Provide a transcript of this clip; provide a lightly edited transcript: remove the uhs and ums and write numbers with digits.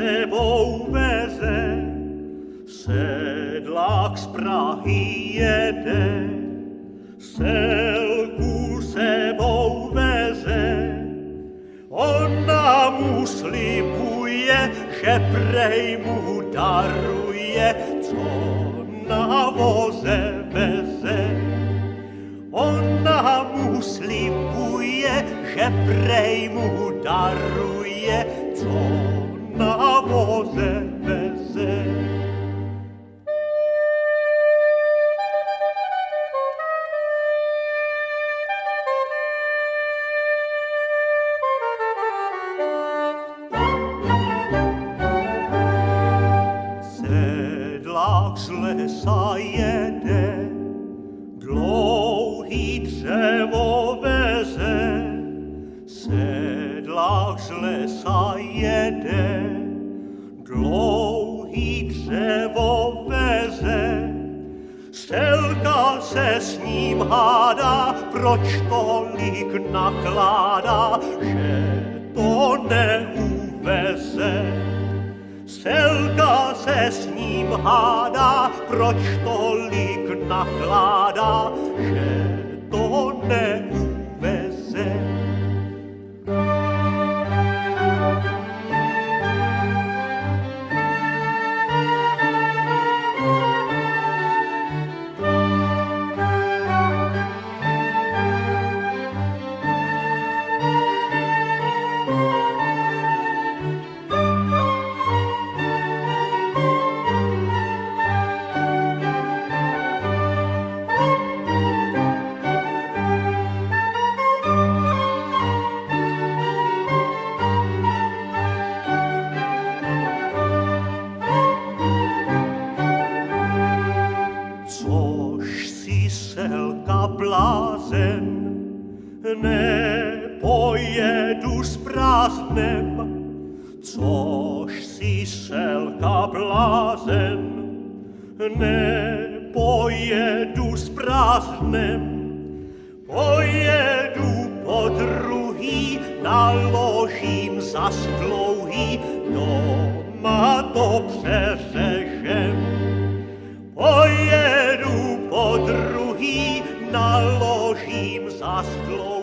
sebou veze, sedlák z Prahy jede, selku sebou veze. Ona mu slibuje, že prej mu daruje, co na voze veze. Ona mu slibuje, že prej mu daruje, co na voze veze. Sedlák z lesa jede, dlouhý dřevo veze. Sedlák z lesa jede, dlouhý dřevo veze. Selka se s ním hádá, proč tolik nakládá, že to neuveze. Selka se s ním hádá, proč tolik nakládá, že to neuveze. Což si selka blázen, nepojedu s prázdnem. Což si selka blázen, nepojedu s prázdnem. Pojedu po druhý, naložím zas dlouhý, doma to přeřežem. Pojedu po druhý, naložím zas dlouhý.